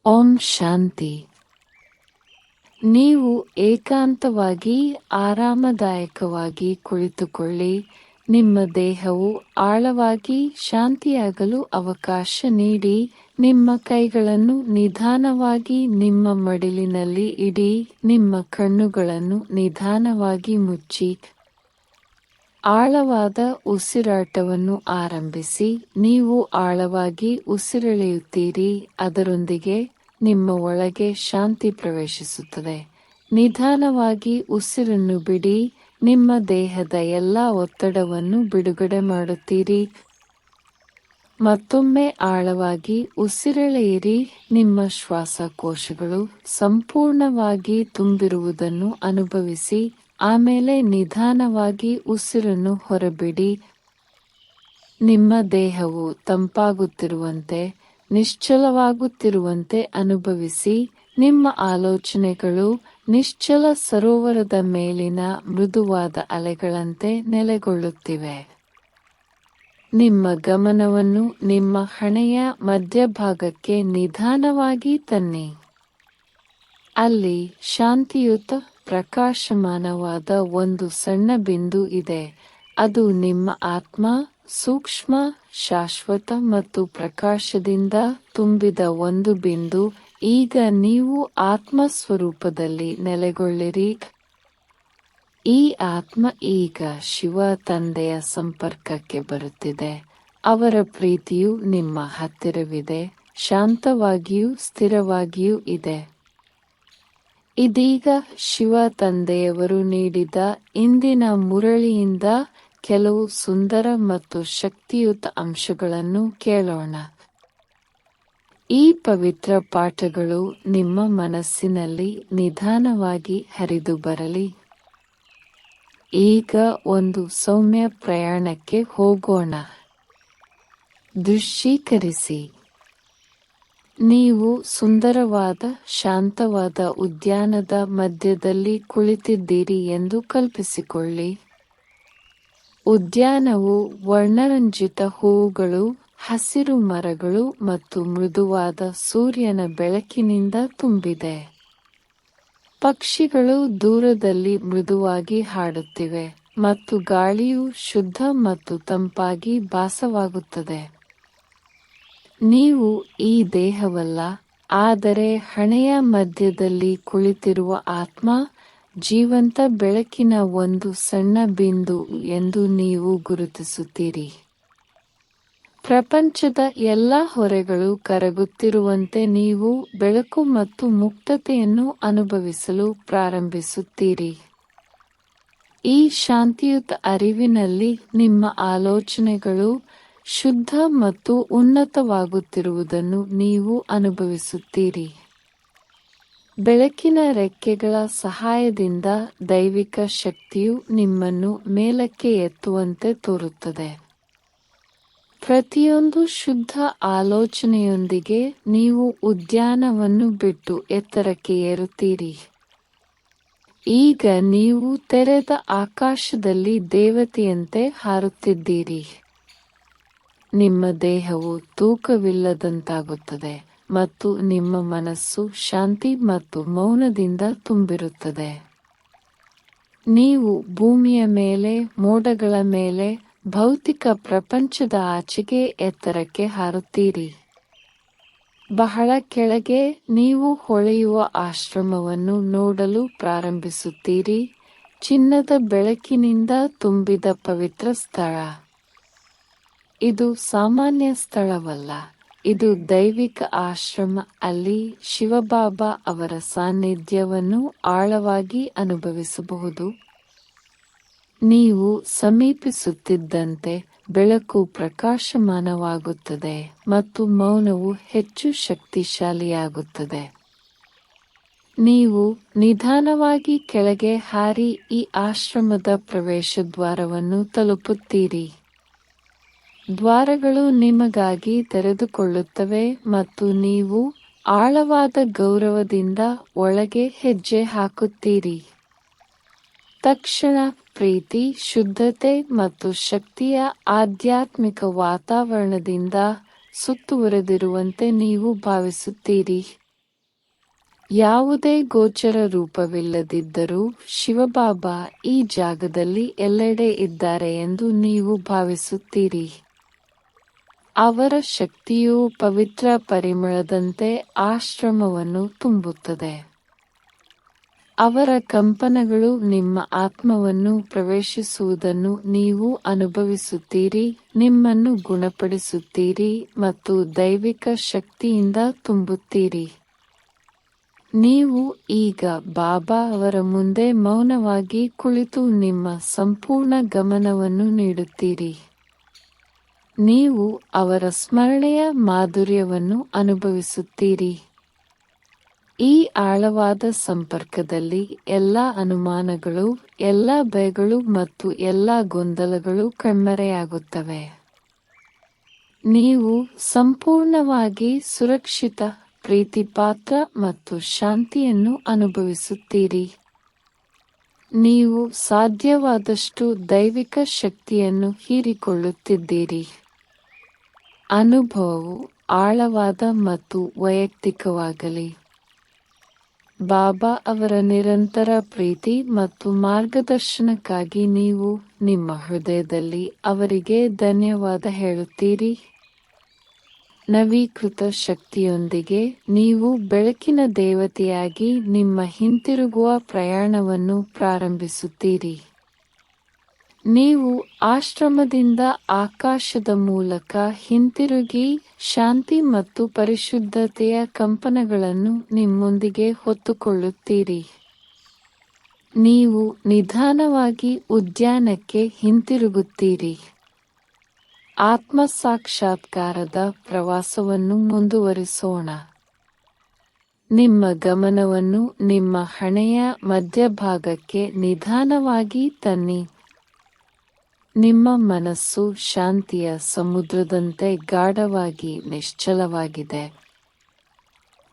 ಓಂ ಶಾಂತಿ. ನೀವು ಏಕಾಂತವಾಗಿ ಆರಾಮದಾಯಕವಾಗಿ ಕುಳಿತುಕೊಳ್ಳಿ. ನಿಮ್ಮ ದೇಹವು ಆಳವಾಗಿ ಶಾಂತಿಯಾಗಲು ಅವಕಾಶ ನೀಡಿ. ನಿಮ್ಮ ಕೈಗಳನ್ನು ನಿಧಾನವಾಗಿ ನಿಮ್ಮ ಮಡಿಲಿನಲ್ಲಿ ಇಡಿ. ನಿಮ್ಮ ಕಣ್ಣುಗಳನ್ನು ನಿಧಾನವಾಗಿ ಮುಚ್ಚಿ ಆಳವಾದ ಉಸಿರಾಟವನ್ನು ಆರಂಭಿಸಿ. ನೀವು ಆಳವಾಗಿ ಉಸಿರೆಳೆಯುತ್ತೀರಿ, ಅದರೊಂದಿಗೆ ನಿಮ್ಮ ಒಳಗೆ ಶಾಂತಿ ಪ್ರವೇಶಿಸುತ್ತದೆ. ನಿಧಾನವಾಗಿ ಉಸಿರನ್ನು ಬಿಡಿ. ನಿಮ್ಮ ದೇಹದ ಎಲ್ಲ ಒತ್ತಡವನ್ನು ಬಿಡುಗಡೆ ಮಾಡುತ್ತೀರಿ. ಮತ್ತೊಮ್ಮೆ ಆಳವಾಗಿ ಉಸಿರೆಳೆಯಿರಿ. ನಿಮ್ಮ ಶ್ವಾಸಕೋಶಗಳು ಸಂಪೂರ್ಣವಾಗಿ ತುಂಬಿರುವುದನ್ನು ಅನುಭವಿಸಿ. ಆಮೇಲೆ ನಿಧಾನವಾಗಿ ಉಸಿರನ್ನು ಹೊರಬಿಡಿ. ನಿಮ್ಮ ದೇಹವು ತಂಪಾಗುತ್ತಿರುವಂತೆ, ನಿಶ್ಚಲವಾಗುತ್ತಿರುವಂತೆ ಅನುಭವಿಸಿ. ನಿಮ್ಮ ಆಲೋಚನೆಗಳು ನಿಶ್ಚಲ ಸರೋವರದ ಮೇಲಿನ ಮೃದುವಾದ ಅಲೆಗಳಂತೆ ನೆಲೆಗೊಳ್ಳುತ್ತಿವೆ. ನಿಮ್ಮ ಗಮನವನ್ನು ನಿಮ್ಮ ಹಣೆಯ ಮಧ್ಯಭಾಗಕ್ಕೆ ನಿಧಾನವಾಗಿ ತನ್ನಿ. ಅಲ್ಲಿ ಶಾಂತಿಯುತ ಪ್ರಕಾಶಮಾನವಾದ ಒಂದು ಸಣ್ಣ ಬಿಂದು ಇದೆ. ಅದು ನಿಮ್ಮ ಆತ್ಮ, ಸೂಕ್ಷ್ಮ, ಶಾಶ್ವತ ಮತ್ತು ಪ್ರಕಾಶದಿಂದ ತುಂಬಿದ ಒಂದು ಬಿಂದು. ಈಗ ನೀವು ಆತ್ಮ ಸ್ವರೂಪದಲ್ಲಿ ನೆಲೆಗೊಳ್ಳಿರಿ. ಈ ಆತ್ಮ ಈಗ ಶಿವ ತಂದೆಯ ಸಂಪರ್ಕಕ್ಕೆ ಬರುತ್ತಿದೆ. ಅವರ ಪ್ರೀತಿಯು ನಿಮ್ಮ ಹತ್ತಿರವಿದೆ, ಶಾಂತವಾಗಿಯೂ ಸ್ಥಿರವಾಗಿಯೂ ಇದೆ. ಇದೀಗ ಶಿವ ತಂದೆಯವರು ನೀಡಿದ ಇಂದಿನ ಮುರಳಿಯಿಂದ ಕೆಲವು ಸುಂದರ ಮತ್ತು ಶಕ್ತಿಯುತ ಅಂಶಗಳನ್ನು ಕೇಳೋಣ. ಈ ಪವಿತ್ರ ಪಾಠಗಳು ನಿಮ್ಮ ಮನಸ್ಸಿನಲ್ಲಿ ನಿಧಾನವಾಗಿ ಹರಿದು ಬರಲಿ. ಈಗ ಒಂದು ಸೌಮ್ಯ ಪ್ರಯಾಣಕ್ಕೆ ಹೋಗೋಣ. ದೃಶ್ಯೀಕರಿಸಿ. ನೀವು ಸುಂದರವಾದ ಶಾಂತವಾದ ಉದ್ಯಾನದ ಮಧ್ಯದಲ್ಲಿ ಕುಳಿತಿದ್ದೀರಿ ಎಂದು ಕಲ್ಪಿಸಿಕೊಳ್ಳಿ. ಉದ್ಯಾನವು ವರ್ಣರಂಜಿತ ಹೂವುಗಳು, ಹಸಿರು ಮರಗಳು ಮತ್ತು ಮೃದುವಾದ ಸೂರ್ಯನ ಬೆಳಕಿನಿಂದ ತುಂಬಿದೆ. ಪಕ್ಷಿಗಳು ದೂರದಲ್ಲಿ ಮೃದುವಾಗಿ ಹಾಡುತ್ತಿವೆ ಮತ್ತು ಗಾಳಿಯು ಶುದ್ಧ ಮತ್ತು ತಂಪಾಗಿ ಭಾಸವಾಗುತ್ತದೆ. ನೀವು ಈ ದೇಹವಲ್ಲ, ಆದರೆ ಹಣೆಯ ಮಧ್ಯದಲ್ಲಿ ಕುಳಿತಿರುವ ಆತ್ಮ, ಜೀವಂತ ಬೆಳಕಿನ ಒಂದು ಸಣ್ಣ ಬಿಂದು ಎಂದು ನೀವು ಗುರುತಿಸುತ್ತೀರಿ. ಪ್ರಪಂಚದ ಎಲ್ಲ ಹೊರೆಗಳು ಕರಗುತ್ತಿರುವಂತೆ ನೀವು ಬೆಳಕು ಮತ್ತು ಮುಕ್ತತೆಯನ್ನು ಅನುಭವಿಸಲು ಪ್ರಾರಂಭಿಸುತ್ತೀರಿ. ಈ ಶಾಂತಿಯುತ ಅರಿವಿನಲ್ಲಿ ನಿಮ್ಮ ಆಲೋಚನೆಗಳು ಶುದ್ಧ ಮತ್ತು ಉನ್ನತವಾಗುತ್ತಿರುವುದನ್ನು ನೀವು ಅನುಭವಿಸುತ್ತೀರಿ. ಬೆಳಕಿನ ರೆಕ್ಕೆಗಳ ಸಹಾಯದಿಂದ ದೈವಿಕ ಶಕ್ತಿಯು ನಿಮ್ಮನ್ನು ಮೇಲಕ್ಕೆ ಎತ್ತುವಂತೆ ತೋರುತ್ತದೆ. ಪ್ರತಿಯೊಂದು ಶುದ್ಧ ಆಲೋಚನೆಯೊಂದಿಗೆ ನೀವು ಉದ್ಯಾನವನ್ನು ಬಿಟ್ಟು ಎತ್ತರಕ್ಕೆ ಏರುತ್ತೀರಿ. ಈಗ ನೀವು ತೆರೆದ ಆಕಾಶದಲ್ಲಿ ದೇವತೆಯಂತೆ ಹಾರುತ್ತಿದ್ದೀರಿ. ನಿಮ್ಮ ದೇಹವು ತೂಕವಿಲ್ಲದಂತಾಗುತ್ತದೆ ಮತ್ತು ನಿಮ್ಮ ಮನಸ್ಸು ಶಾಂತಿ ಮತ್ತು ಮೌನದಿಂದ ತುಂಬಿರುತ್ತದೆ. ನೀವು ಭೂಮಿಯ ಮೇಲೆ, ಮೋಡಗಳ ಮೇಲೆ, ಭೌತಿಕ ಪ್ರಪಂಚದ ಆಚೆಗೆ ಎತ್ತರಕ್ಕೆ ಹಾರುತ್ತೀರಿ. ಬಹಳ ಕೆಳಗೆ ನೀವು ಹೊಳೆಯುವ ಆಶ್ರಮವನ್ನು ನೋಡಲು ಪ್ರಾರಂಭಿಸುತ್ತೀರಿ. ಚಿನ್ನದ ಬೆಳಕಿನಿಂದ ತುಂಬಿದ ಪವಿತ್ರ ಸ್ಥಳ. ಇದು ಸಾಮಾನ್ಯ ಸ್ಥಳವಲ್ಲ, ಇದು ದೈವಿಕ ಆಶ್ರಮ. ಅಲ್ಲಿ ಶಿವಬಾಬಾ ಅವರ ಸಾನ್ನಿಧ್ಯವನ್ನು ಆಳವಾಗಿ ಅನುಭವಿಸಬಹುದು. ನೀವು ಸಮೀಪಿಸುತ್ತಿದ್ದಂತೆ ಬೆಳಕು ಪ್ರಕಾಶಮಾನವಾಗುತ್ತದೆ ಮತ್ತು ಮೌನವು ಹೆಚ್ಚು ಶಕ್ತಿಶಾಲಿಯಾಗುತ್ತದೆ. ನೀವು ನಿಧಾನವಾಗಿ ಕೆಳಗೆ ಹಾರಿ ಈ ಆಶ್ರಮದ ಪ್ರವೇಶದ್ವಾರವನ್ನು ತಲುಪುತ್ತೀರಿ. ದ್ವಾರಗಳು ನಿಮಗಾಗಿ ತೆರೆದುಕೊಳ್ಳುತ್ತವೆ ಮತ್ತು ನೀವು ಆಳವಾದ ಗೌರವದಿಂದ ಒಳಗೆ ಹೆಜ್ಜೆ ಹಾಕುತ್ತೀರಿ. ತಕ್ಷಣ ಪ್ರೀತಿ, ಶುದ್ಧತೆ ಮತ್ತು ಶಕ್ತಿಯ ಆಧ್ಯಾತ್ಮಿಕ ವಾತಾವರಣದಿಂದ ಸುತ್ತುವರೆದಿರುವಂತೆ ನೀವು ಭಾವಿಸುತ್ತೀರಿ. ಯಾವುದೇ ಗೋಚರ ರೂಪವಿಲ್ಲದಿದ್ದರೂ ಶಿವಬಾಬಾ ಈ ಜಾಗದಲ್ಲಿ ಎಲ್ಲೆಡೆ ಇದ್ದಾರೆ ಎಂದು ನೀವು ಭಾವಿಸುತ್ತೀರಿ. ಅವರ ಶಕ್ತಿಯು ಪವಿತ್ರ ಪರಿಮಳದಂತೆ ಆಶ್ರಮವನ್ನು ತುಂಬುತ್ತದೆ. ಅವರ ಕಂಪನಗಳು ನಿಮ್ಮ ಆತ್ಮವನ್ನು ಪ್ರವೇಶಿಸುವುದನ್ನು ನೀವು ಅನುಭವಿಸುತ್ತೀರಿ, ನಿಮ್ಮನ್ನು ಗುಣಪಡಿಸುತ್ತೀರಿ ಮತ್ತು ದೈವಿಕ ಶಕ್ತಿಯಿಂದ ತುಂಬುತ್ತೀರಿ. ನೀವು ಈಗ ಬಾಬಾ ಅವರ ಮುಂದೆ ಮೌನವಾಗಿ ಕುಳಿತು ನಿಮ್ಮ ಸಂಪೂರ್ಣ ಗಮನವನ್ನು ನೀಡುತ್ತೀರಿ. ನೀವು ಅವರ ಸ್ಮರಣೆಯ ಮಾಧುರ್ಯವನ್ನು ಅನುಭವಿಸುತ್ತೀರಿ. ಈ ಆಳವಾದ ಸಂಪರ್ಕದಲ್ಲಿ ಎಲ್ಲ ಅನುಮಾನಗಳು, ಎಲ್ಲ ಭಯಗಳು ಮತ್ತು ಎಲ್ಲ ಗೊಂದಲಗಳು ಕಣ್ಮರೆಯಾಗುತ್ತವೆ. ನೀವು ಸಂಪೂರ್ಣವಾಗಿ ಸುರಕ್ಷಿತ, ಪ್ರೀತಿಪಾತ್ರ ಮತ್ತು ಶಾಂತಿಯನ್ನು ಅನುಭವಿಸುತ್ತೀರಿ. ನೀವು ಸಾಧ್ಯವಾದಷ್ಟು ದೈವಿಕ ಶಕ್ತಿಯನ್ನು ಹೀರಿಕೊಳ್ಳುತ್ತಿದ್ದೀರಿ. ಅನುಭವವು ಆಳವಾದ ಮತ್ತು ವೈಯಕ್ತಿಕವಾಗಲಿ. ಬಾಬಾ ಅವರ ನಿರಂತರ ಪ್ರೀತಿ ಮತ್ತು ಮಾರ್ಗದರ್ಶನಕ್ಕಾಗಿ ನೀವು ನಿಮ್ಮ ಹೃದಯದಲ್ಲಿ ಅವರಿಗೆ ಧನ್ಯವಾದ ಹೇಳುತ್ತೀರಿ. ನವೀಕೃತ ಶಕ್ತಿಯೊಂದಿಗೆ ನೀವು ಬೆಳಕಿನ ದೇವತೆಯಾಗಿ ನಿಮ್ಮ ಹಿಂತಿರುಗುವ ಪ್ರಯಾಣವನ್ನು ಪ್ರಾರಂಭಿಸುತ್ತೀರಿ. ನೀವು ಆಶ್ರಮದಿಂದ ಆಕಾಶದ ಮೂಲಕ ಹಿಂತಿರುಗಿ ಶಾಂತಿ ಮತ್ತು ಪರಿಶುದ್ಧತೆಯ ಕಂಪನಗಳನ್ನು ನಿಮ್ಮೊಂದಿಗೆ ಹೊತ್ತುಕೊಳ್ಳುತ್ತೀರಿ. ನೀವು ನಿಧಾನವಾಗಿ ಉದ್ಯಾನಕ್ಕೆ ಹಿಂತಿರುಗುತ್ತೀರಿ. ಆತ್ಮ ಸಾಕ್ಷಾತ್ಕಾರದ ಪ್ರವಾಸವನ್ನು ಮುಂದುವರಿಸೋಣ. ನಿಮ್ಮ ಗಮನವನ್ನು ನಿಮ್ಮ ಹಣೆಯ ಮಧ್ಯಭಾಗಕ್ಕೆ ನಿಧಾನವಾಗಿ ತನ್ನಿ. ನಿಮ್ಮ ಮನಸ್ಸು ಶಾಂತಿಯ ಸಮುದ್ರದಂತೆ ಗಾಢವಾಗಿ ನಿಶ್ಚಲವಾಗಿದೆ.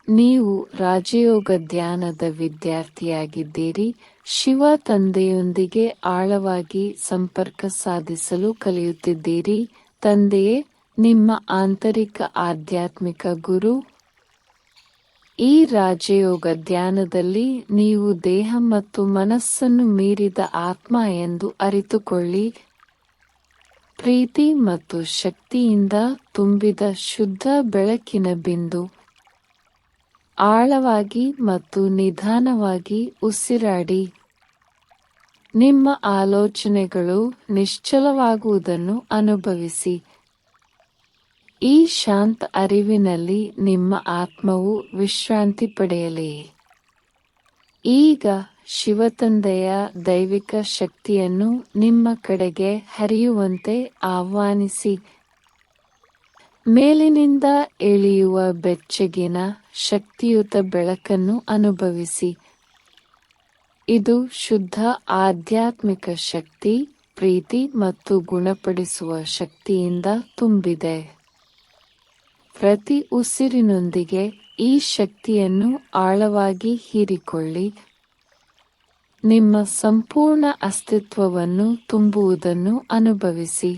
ನೀವು ರಾಜಯೋಗ ಧ್ಯಾನದ ವಿದ್ಯಾರ್ಥಿಯಾಗಿದ್ದೀರಿ. ಶಿವ ತಂದೆಯೊಂದಿಗೆ ಆಳವಾಗಿ ಸಂಪರ್ಕ ಸಾಧಿಸಲು ಕಲಿಯುತ್ತಿದ್ದೀರಿ. ತಂದೆಯೇ ನಿಮ್ಮ ಆಂತರಿಕ ಆಧ್ಯಾತ್ಮಿಕ ಗುರು. ಈ ರಾಜಯೋಗ ಧ್ಯಾನದಲ್ಲಿ ನೀವು ದೇಹ ಮತ್ತು ಮನಸ್ಸನ್ನು ಮೀರಿದ ಆತ್ಮ ಎಂದು ಅರಿತುಕೊಳ್ಳಿ. ಪ್ರೀತಿ ಮತ್ತು ಶಕ್ತಿಯಿಂದ ತುಂಬಿದ ಶುದ್ಧ ಬೆಳಕಿನ ಬಿಂದು. ಆಳವಾಗಿ ಮತ್ತು ನಿಧಾನವಾಗಿ ಉಸಿರಾಡಿ. ನಿಮ್ಮ ಆಲೋಚನೆಗಳು ನಿಶ್ಚಲವಾಗುವುದನ್ನು ಅನುಭವಿಸಿ. ಈ ಶಾಂತ ಅರಿವಿನಲ್ಲಿ ನಿಮ್ಮ ಆತ್ಮವು ವಿಶ್ರಾಂತಿ ಪಡೆಯಲಿ. ಈಗ ಶಿವತಂದೆಯ ದೈವಿಕ ಶಕ್ತಿಯನ್ನು ನಿಮ್ಮ ಕಡೆಗೆ ಹರಿಯುವಂತೆ ಆಹ್ವಾನಿಸಿ. ಮೇಲಿನಿಂದ ಇಳಿಯುವ ಬೆಚ್ಚಗಿನ ಶಕ್ತಿಯುತ ಬೆಳಕನ್ನು ಅನುಭವಿಸಿ. ಇದು ಶುದ್ಧ ಆಧ್ಯಾತ್ಮಿಕ ಶಕ್ತಿ, ಪ್ರೀತಿ ಮತ್ತು ಗುಣಪಡಿಸುವ ಶಕ್ತಿಯಿಂದ ತುಂಬಿದೆ. ಪ್ರತಿ ಉಸಿರಿನೊಂದಿಗೆ ಈ ಶಕ್ತಿಯನ್ನು ಆಳವಾಗಿ ಹೀರಿಕೊಳ್ಳಿ. ನಿಮ್ಮ ಸಂಪೂರ್ಣ ಅಸ್ತಿತ್ವವನ್ನು ತುಂಬುವುದನ್ನು ಅನುಭವಿಸಿ.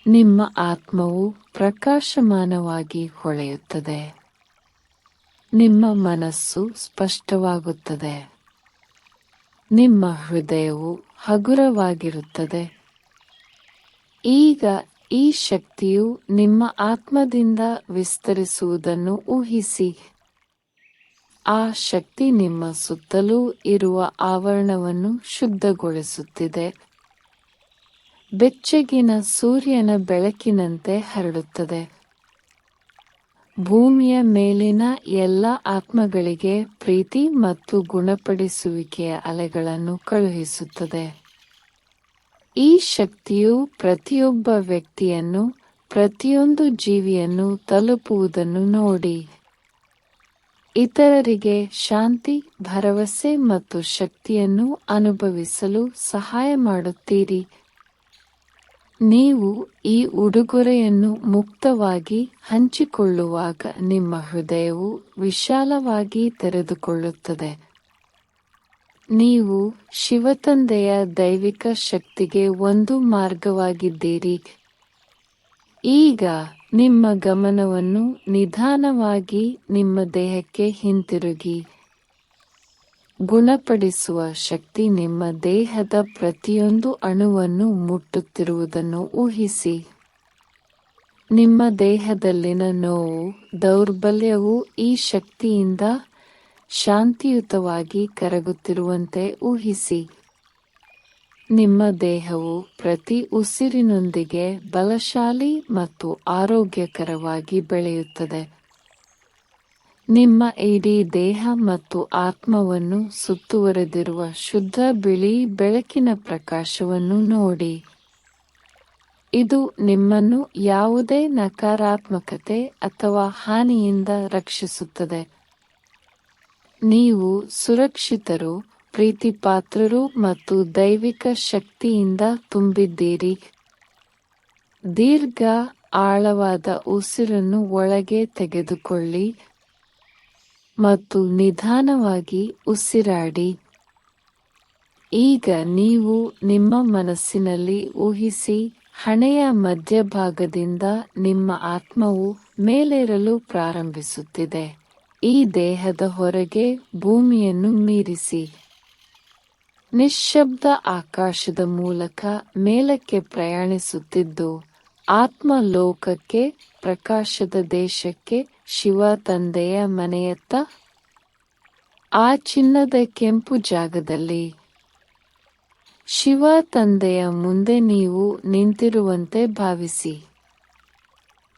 ನಿಮ್ಮ ಆತ್ಮವು ಪ್ರಕಾಶಮಾನವಾಗಿ ಹೊಳೆಯುತ್ತದೆ. ನಿಮ್ಮ ಮನಸ್ಸು ಸ್ಪಷ್ಟವಾಗುತ್ತದೆ. ನಿಮ್ಮ ಹೃದಯವು ಹಗುರವಾಗಿರುತ್ತದೆ. ಈಗ ಈ ಶಕ್ತಿಯು ನಿಮ್ಮ ಆತ್ಮದಿಂದ ವಿಸ್ತರಿಸುವುದನ್ನು ಊಹಿಸಿ. ಆ ಶಕ್ತಿ ನಿಮ್ಮ ಸುತ್ತಲೂ ಇರುವ ಆವರಣವನ್ನು ಶುದ್ಧಗೊಳಿಸುತ್ತಿದೆ. ಬೆಚ್ಚಗಿನ ಸೂರ್ಯನ ಬೆಳಕಿನಂತೆ ಹರಡುತ್ತದೆ. ಭೂಮಿಯ ಮೇಲಿನ ಎಲ್ಲ ಆತ್ಮಗಳಿಗೆ ಪ್ರೀತಿ ಮತ್ತು ಗುಣಪಡಿಸುವಿಕೆಯ ಅಲೆಗಳನ್ನು ಕಳುಹಿಸುತ್ತದೆ. ಈ ಶಕ್ತಿಯು ಪ್ರತಿಯೊಬ್ಬ ವ್ಯಕ್ತಿಯನ್ನು, ಪ್ರತಿಯೊಂದು ಜೀವಿಯನ್ನು ತಲುಪುವುದನ್ನು ನೋಡಿ. ಇತರರಿಗೆ ಶಾಂತಿ, ಭರವಸೆ ಮತ್ತು ಶಕ್ತಿಯನ್ನು ಅನುಭವಿಸಲು ಸಹಾಯ ಮಾಡುತ್ತೀರಿ. ನೀವು ಈ ಉಡುಗೊರೆಯನ್ನು ಮುಕ್ತವಾಗಿ ಹಂಚಿಕೊಳ್ಳುವಾಗ ನಿಮ್ಮ ಹೃದಯವು ವಿಶಾಲವಾಗಿ ತೆರೆದುಕೊಳ್ಳುತ್ತದೆ. ನೀವು ಶಿವತಂದೆಯ ದೈವಿಕ ಶಕ್ತಿಗೆ ಒಂದು ಮಾರ್ಗವಾಗಿದ್ದೀರಿ. ಈಗ ನಿಮ್ಮ ಗಮನವನ್ನು ನಿಧಾನವಾಗಿ ನಿಮ್ಮ ದೇಹಕ್ಕೆ ಹಿಂತಿರುಗಿ. ಗುಣಪಡಿಸುವ ಶಕ್ತಿ ನಿಮ್ಮ ದೇಹದ ಪ್ರತಿಯೊಂದು ಅಣುವನ್ನು ಮುಟ್ಟುತ್ತಿರುವುದನ್ನು ಊಹಿಸಿ. ನಿಮ್ಮ ದೇಹದಲ್ಲಿನ ನೋವು, ದೌರ್ಬಲ್ಯವು ಈ ಶಕ್ತಿಯಿಂದ ಶಾಂತಿಯುತವಾಗಿ ಕರಗುತ್ತಿರುವಂತೆ ಊಹಿಸಿ. ನಿಮ್ಮ ದೇಹವು ಪ್ರತಿ ಉಸಿರಿನೊಂದಿಗೆ ಬಲಶಾಲಿ ಮತ್ತು ಆರೋಗ್ಯಕರವಾಗಿ ಬೆಳೆಯುತ್ತದೆ. ನಿಮ್ಮ ಇಡೀ ದೇಹ ಮತ್ತು ಆತ್ಮವನ್ನು ಸುತ್ತುವರೆದಿರುವ ಶುದ್ಧ ಬಿಳಿ ಬೆಳಕಿನ ಪ್ರಕಾಶವನ್ನು ನೋಡಿ. ಇದು ನಿಮ್ಮನ್ನು ಯಾವುದೇ ನಕಾರಾತ್ಮಕತೆ ಅಥವಾ ಹಾನಿಯಿಂದ ರಕ್ಷಿಸುತ್ತದೆ. ನೀವು ಸುರಕ್ಷಿತರು, ಪ್ರೀತಿಪಾತ್ರರು ಮತ್ತು ದೈವಿಕ ಶಕ್ತಿಯಿಂದ ತುಂಬಿದ್ದೀರಿ. ದೀರ್ಘ, ಆಳವಾದ ಉಸಿರನ್ನು ಒಳಗೆ ತೆಗೆದುಕೊಳ್ಳಿ ಮತ್ತು ನಿಧಾನವಾಗಿ ಉಸಿರಾಡಿ. ಈಗ ನೀವು ನಿಮ್ಮ ಮನಸ್ಸಿನಲ್ಲಿ ಊಹಿಸಿ, ಹಣೆಯ ಮಧ್ಯಭಾಗದಿಂದ ನಿಮ್ಮ ಆತ್ಮವು ಮೇಲೇರಲು ಪ್ರಾರಂಭಿಸುತ್ತಿದೆ. ಈ ದೇಹದ ಹೊರಗೆ ಭೂಮಿಯನ್ನು ಮೀರಿಸಿ. ನಿಶ್ಶಬ್ದ ಆಕಾಶದ ಮೂಲಕ ಮೇಲಕ್ಕೆ ಪ್ರಯಾಣಿಸುತ್ತಿದ್ದು, ಆತ್ಮ ಲೋಕಕ್ಕೆ, ಪ್ರಕಾಶದ ದೇಶಕ್ಕೆ, ಶಿವ ತಂದೆಯ ಮನೆಯತ್ತ. ಆ ಚಿನ್ನದ ಕೆಂಪು ಜಾಗದಲ್ಲಿ ಶಿವ ತಂದೆಯ ಮುಂದೆ ನೀವು ನಿಂತಿರುವಂತೆ ಭಾವಿಸಿ.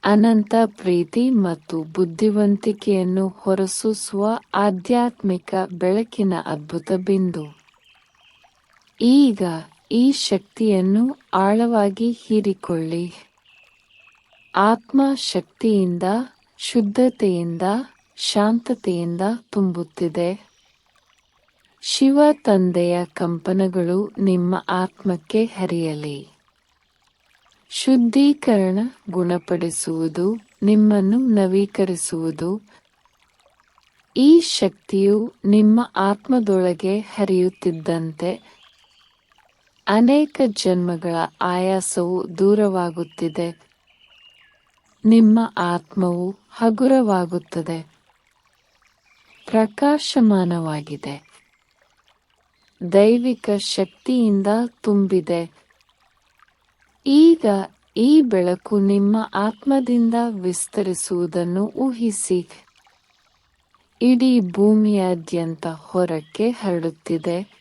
ಅನಂತ ಪ್ರೀತಿ ಮತ್ತು ಬುದ್ಧಿವಂತಿಕೆಯನ್ನು ಹೊರಸೂಸುವ ಆಧ್ಯಾತ್ಮಿಕ ಬೆಳಕಿನ ಅದ್ಭುತ ಬಿಂದು. ಈಗ ಈ ಶಕ್ತಿಯನ್ನು ಆಳವಾಗಿ ಹೀರಿಕೊಳ್ಳಿ. ಆತ್ಮ ಶಕ್ತಿಯಿಂದ, ಶುದ್ಧತೆಯಿಂದ, ಶಾಂತತೆಯಿಂದ ತುಂಬುತ್ತಿದೆ. ಶಿವ ತಂದೆಯ ಕಂಪನಗಳು ನಿಮ್ಮ ಆತ್ಮಕ್ಕೆ ಹರಿಯಲಿ. ಶುದ್ಧೀಕರಣ, ಗುಣಪಡಿಸುವುದು, ನಿಮ್ಮನ್ನು ನವೀಕರಿಸುವುದು. ಈ ಶಕ್ತಿಯು ನಿಮ್ಮ ಆತ್ಮದೊಳಗೆ ಹರಿಯುತ್ತಿದ್ದಂತೆ ಅನೇಕ ಜನ್ಮಗಳ ಆಯಾಸವು ದೂರವಾಗುತ್ತಿದೆ. ನಿಮ್ಮ ಆತ್ಮವು ಹಗುರವಾಗುತ್ತದೆ, ಪ್ರಕಾಶಮಾನವಾಗಿದೆ, ದೈವಿಕ ಶಕ್ತಿಯಿಂದ ತುಂಬಿದೆ. ಈಗ ಈ ಬೆಳಕು ನಿಮ್ಮ ಆತ್ಮದಿಂದ ವಿಸ್ತರಿಸುವುದನ್ನು ಊಹಿಸಿ. ಇಡೀ ಭೂಮಿಯಾದ್ಯಂತ ಹೊರಕ್ಕೆ ಹರಡುತ್ತಿದೆ.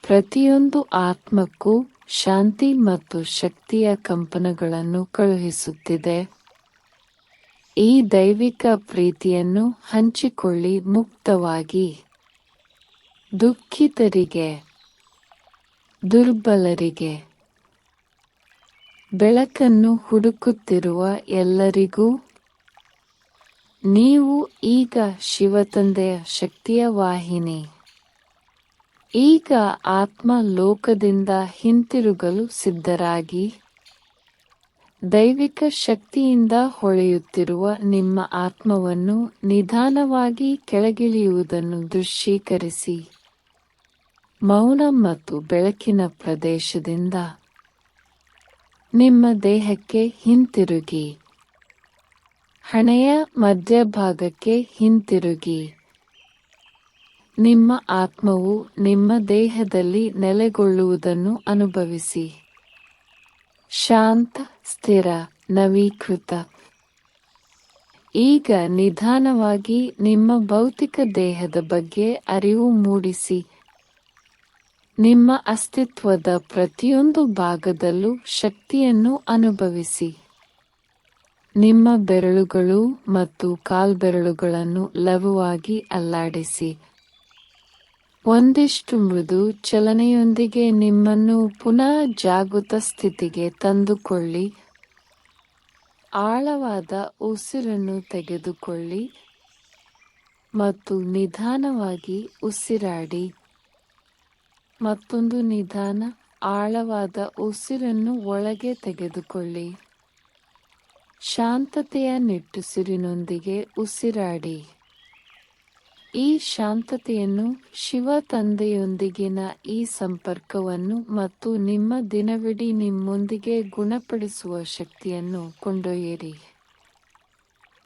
ಪ್ರತಿಯೊಂದು ಆತ್ಮಕ್ಕೂ ಶಾಂತಿ ಮತ್ತು ಶಕ್ತಿಯ ಕಂಪನಗಳನ್ನು ಕಳುಹಿಸುತ್ತಿದೆ. ಈ ದೈವಿಕ ಪ್ರೀತಿಯನ್ನು ಹಂಚಿಕೊಳ್ಳಿ ಮುಕ್ತವಾಗಿ. ದುಃಖಿತರಿಗೆ, ದುರ್ಬಲರಿಗೆ, ಬೆಳಕನ್ನು ಹುಡುಕುತ್ತಿರುವ ಎಲ್ಲರಿಗೂ ನೀವು ಈಗ ಶಿವತಂದೆಯ ಶಕ್ತಿಯ ವಾಹಿನಿ. ಈಗ ಆತ್ಮ ಲೋಕದಿಂದ ಹಿಂತಿರುಗಲು ಸಿದ್ಧರಾಗಿ. ದೈವಿಕ ಶಕ್ತಿಯಿಂದ ಹೊಳೆಯುತ್ತಿರುವ ನಿಮ್ಮ ಆತ್ಮವನ್ನು ನಿಧಾನವಾಗಿ ಕೆಳಗಿಳಿಯುವುದನ್ನು ದೃಶ್ಯೀಕರಿಸಿ. ಮೌನ ಮತ್ತು ಬೆಳಕಿನ ಪ್ರದೇಶದಿಂದ ನಿಮ್ಮ ದೇಹಕ್ಕೆ ಹಿಂತಿರುಗಿ. ಹಣೆಯ ಮಧ್ಯಭಾಗಕ್ಕೆ ಹಿಂತಿರುಗಿ. ನಿಮ್ಮ ಆತ್ಮವು ನಿಮ್ಮ ದೇಹದಲ್ಲಿ ನೆಲೆಗೊಳ್ಳುವುದನ್ನು ಅನುಭವಿಸಿ. ಶಾಂತ, ಸ್ಥಿರ, ನವೀಕೃತ. ಈಗ ನಿಧಾನವಾಗಿ ನಿಮ್ಮ ಭೌತಿಕ ದೇಹದ ಬಗ್ಗೆ ಅರಿವು ಮೂಡಿಸಿ. ನಿಮ್ಮ ಅಸ್ತಿತ್ವದ ಪ್ರತಿಯೊಂದು ಭಾಗದಲ್ಲೂ ಶಕ್ತಿಯನ್ನು ಅನುಭವಿಸಿ. ನಿಮ್ಮ ಬೆರಳುಗಳು ಮತ್ತು ಕಾಲ್ಬೆರಳುಗಳನ್ನು ಲಘುವಾಗಿ ಅಲ್ಲಾಡಿಸಿ. ಒಂದಿಷ್ಟು ಮೃದು ಚಲನೆಯೊಂದಿಗೆ ನಿಮ್ಮನ್ನು ಪುನಃ ಜಾಗೃತ ಸ್ಥಿತಿಗೆ ತಂದುಕೊಳ್ಳಿ. ಆಳವಾದ ಉಸಿರನ್ನು ತೆಗೆದುಕೊಳ್ಳಿ ಮತ್ತು ನಿಧಾನವಾಗಿ ಉಸಿರಾಡಿ. ಮತ್ತೊಂದು ನಿಧಾನ, ಆಳವಾದ ಉಸಿರನ್ನು ಒಳಗೆ ತೆಗೆದುಕೊಳ್ಳಿ. ಶಾಂತತೆಯ ನಿಟ್ಟುಸಿರಿನೊಂದಿಗೆ ಉಸಿರಾಡಿ. ಈ ಶಾಂತತೆಯನ್ನು, ಶಿವ ತಂದೆಯೊಂದಿಗಿನ ಈ ಸಂಪರ್ಕವನ್ನು ಮತ್ತು ನಿಮ್ಮ ದಿನವಿಡೀ ನಿಮ್ಮೊಂದಿಗೆ ಗುಣಪಡಿಸುವ ಶಕ್ತಿಯನ್ನು ಕೊಂಡೊಯ್ಯಿರಿ.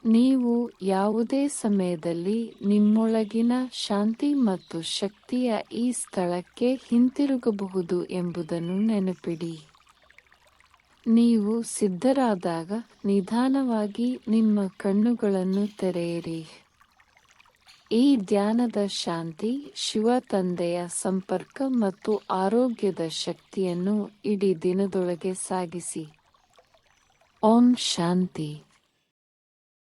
ನೀವು ಯಾವುದೇ ಸಮಯದಲ್ಲಿ ನಿಮ್ಮೊಳಗಿನ ಶಾಂತಿ ಮತ್ತು ಶಕ್ತಿಯ ಈ ಸ್ಥಳಕ್ಕೆ ಹಿಂತಿರುಗಬಹುದು ಎಂಬುದನ್ನು ನೆನಪಿಡಿ. ನೀವು ಸಿದ್ಧರಾದಾಗ ನಿಧಾನವಾಗಿ ನಿಮ್ಮ ಕಣ್ಣುಗಳನ್ನು ತೆರೆಯಿರಿ. ಈ ಧ್ಯಾನದ ಶಾಂತಿ, ಶಿವ ತಂದೆಯ ಸಂಪರ್ಕ ಮತ್ತು ಆರೋಗ್ಯದ ಶಕ್ತಿಯನ್ನು ಇಡೀ ದಿನದೊಳಗೆ ಸಾಗಿಸಿ. ಓಂ ಶಾಂತಿ.